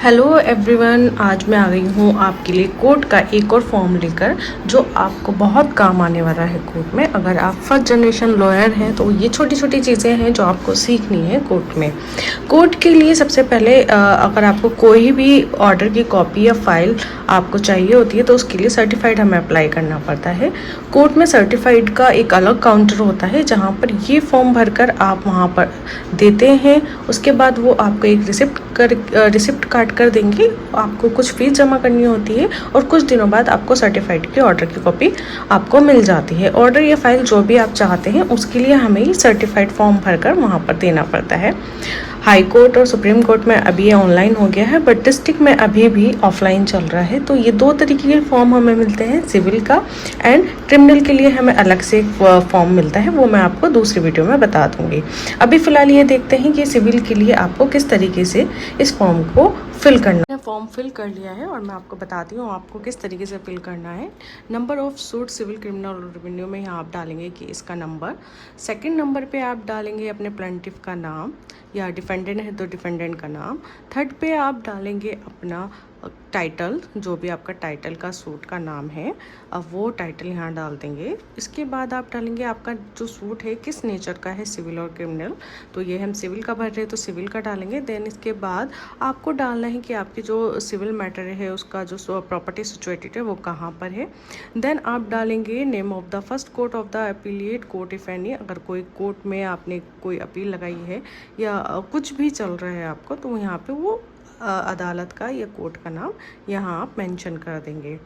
Hello everyone, आज मैं आ गई हूँ आपके लिए कोर्ट का एक और फॉर्म लेकर जो आपको बहुत काम आने वाला है कोर्ट में। अगर आप फर्स्ट जनरेशन लॉयर हैं तो ये छोटी छोटी चीज़ें हैं जो आपको सीखनी है कोर्ट में। कोर्ट के लिए सबसे पहले अगर आपको कोई भी ऑर्डर की कॉपी या फाइल आपको चाहिए होती है तो उसके लिए सर्टिफाइड हमें अप्लाई करना पड़ता है। कोर्ट में सर्टिफाइड का एक अलग काउंटर होता है जहाँ पर ये फॉर्म भरकर आप वहाँ पर देते हैं। उसके बाद वो आपको एक रिसिप्ट काट कर देंगे। आपको कुछ फीस जमा करनी होती है और कुछ दिनों बाद आपको सर्टिफाइड की ऑर्डर की कॉपी आपको मिल जाती है। ऑर्डर या फाइल जो भी आप चाहते हैं उसके लिए हमें ये सर्टिफाइड फॉर्म भरकर वहाँ पर देना पड़ता है। हाई कोर्ट और सुप्रीम कोर्ट में अभी ये ऑनलाइन हो गया है, बट डिस्ट्रिक्ट में अभी भी ऑफलाइन चल रहा है। तो ये दो तरीके के फॉर्म हमें मिलते हैं, सिविल का एंड क्रिमिनल के लिए हमें अलग से एक फॉर्म मिलता है, वो मैं आपको दूसरी वीडियो में बता दूंगी। अभी फ़िलहाल ये देखते हैं कि सिविल के लिए आपको किस तरीके से इस फॉर्म को फिल करना है। फॉर्म फिल कर लिया है और मैं आपको बताती हूँ आपको किस तरीके से फिल करना है। Number of suit civil criminal और रेवेन्यू में यहाँ आप डालेंगे कि इसका नंबर। सेकंड नंबर पे आप डालेंगे अपने प्लेंटिफ का नाम, या डिफेंडेंट है तो डिफेंडेंट का नाम। थर्ड पे आप डालेंगे अपना टाइटल, जो भी आपका टाइटल का सूट का नाम है, अब वो टाइटल यहाँ डाल देंगे। इसके बाद आप डालेंगे आपका जो सूट है किस नेचर का है, सिविल और क्रिमिनल। तो ये हम सिविल का भर रहे हैं तो सिविल का डालेंगे। देन इसके बाद आपको डालना है कि आपकी जो सिविल मैटर है उसका जो प्रॉपर्टी सिचुएटेड है वो कहाँ पर है। देन आप डालेंगे name of the first court of the appellate court if any. अगर कोई कोर्ट में आपने कोई अपील लगाई है या कुछ भी चल रहा है आपको, तो यहाँ पे वो अदालत का या कोर्ट का नाम यहाँ आप मेंशन कर देंगे।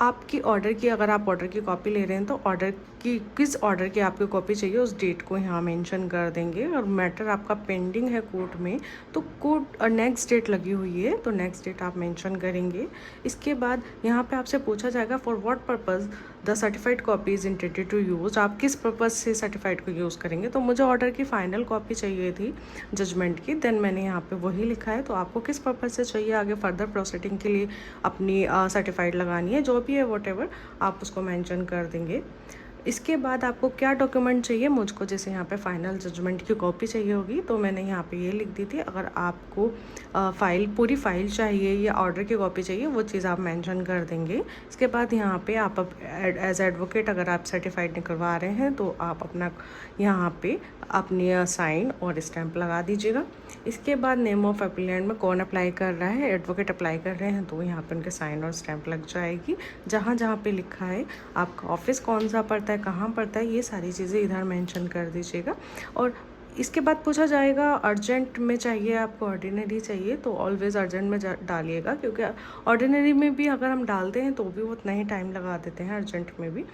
आपकी ऑर्डर की, अगर आप ऑर्डर की कॉपी ले रहे हैं तो ऑर्डर की किस ऑर्डर की आपको कॉपी चाहिए उस डेट को यहाँ मेंशन कर देंगे। और मैटर आपका पेंडिंग है कोर्ट में तो कोर्ट नेक्स्ट डेट लगी हुई है तो नेक्स्ट डेट आप मेंशन करेंगे। इसके बाद यहाँ पे आपसे पूछा जाएगा for what purpose the certified copy is intended to use. आप किस पर्पज़ से सर्टिफाइड को यूज़ करेंगे। तो मुझे ऑर्डर की फाइनल कॉपी चाहिए थी जजमेंट की, देन मैंने यहाँ पे वही लिखा है। तो आपको किस पर्पज़ से चाहिए, आगे फर्दर प्रोसीडिंग के लिए अपनी सर्टिफाइड लगानी है, जो भी है वॉटेवर आप उसको मेंशन कर देंगे। इसके बाद आपको क्या डॉक्यूमेंट चाहिए, मुझको जैसे यहाँ पे फाइनल जजमेंट की कॉपी चाहिए होगी तो मैंने यहाँ पे ये लिख दी थी। अगर आपको पूरी फाइल चाहिए या ऑर्डर की कॉपी चाहिए वो चीज़ आप मेंशन कर देंगे। इसके बाद यहाँ पे आप एज एडवोकेट अगर आप सर्टिफाइड नहीं करवा रहे हैं तो आप अपना यहाँ पे अपनी साइन और स्टैंप लगा दीजिएगा। इसके बाद नेम ऑफ एप्लीकेंट में कौन अप्लाई कर रहा है, एडवोकेट अप्लाई कर रहे हैं तो यहाँ पे उनके साइन और स्टैंप लग जाएगी। जहाँ जहाँ पे लिखा है आपका ऑफिस कौन सा पड़ता है, कहाँ पड़ता है, ये सारी चीज़ें इधर मेंशन कर दीजिएगा। और इसके बाद पूछा जाएगा अर्जेंट में चाहिए आपको ऑर्डिनरी चाहिए तो ऑलवेज़ अर्जेंट में डालिएगा, क्योंकि ऑर्डिनरी में भी अगर हम डालते हैं तो भी वो उतना ही टाइम लगा देते हैं, अर्जेंट में भी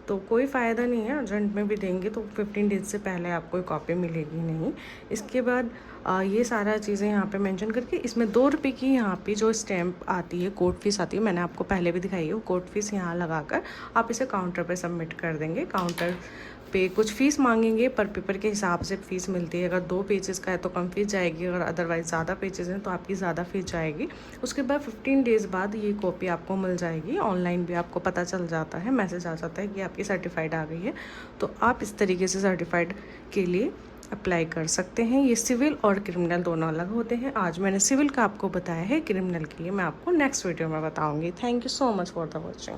तो कोई फ़ायदा नहीं है। अर्जेंट में भी देंगे तो 15 डेज से पहले आपको कॉपी मिलेगी नहीं। इसके बाद ये सारा चीज़ें यहाँ पे मेंशन करके इसमें 2 रुपये की यहाँ पे जो स्टैम्प आती है, कोर्ट फीस आती है, मैंने आपको पहले भी दिखाई है, वो कोर्ट फीस यहाँ लगाकर आप इसे काउंटर पे सबमिट कर देंगे। काउंटर पे कुछ फ़ीस मांगेंगे, पर पेपर के हिसाब से फ़ीस मिलती है। अगर 2 पेजेस का है तो कम फीस जाएगी, अगर अदरवाइज़ ज़्यादा पेजेस हैं तो आपकी ज़्यादा फीस जाएगी। उसके बाद 15 डेज़ बाद ये कॉपी आपको मिल जाएगी। ऑनलाइन भी आपको पता चल जाता है, मैसेज आ जाता है कि आपकी सर्टिफाइड आ गई है। तो आप इस तरीके से सर्टिफाइड के लिए अप्लाई कर सकते हैं। ये सिविल और क्रिमिनल दोनों अलग होते हैं। आज मैंने सिविल का आपको बताया है, क्रिमिनल के लिए मैं आपको नेक्स्ट वीडियो में बताऊँगी। Thank you so much for the watching.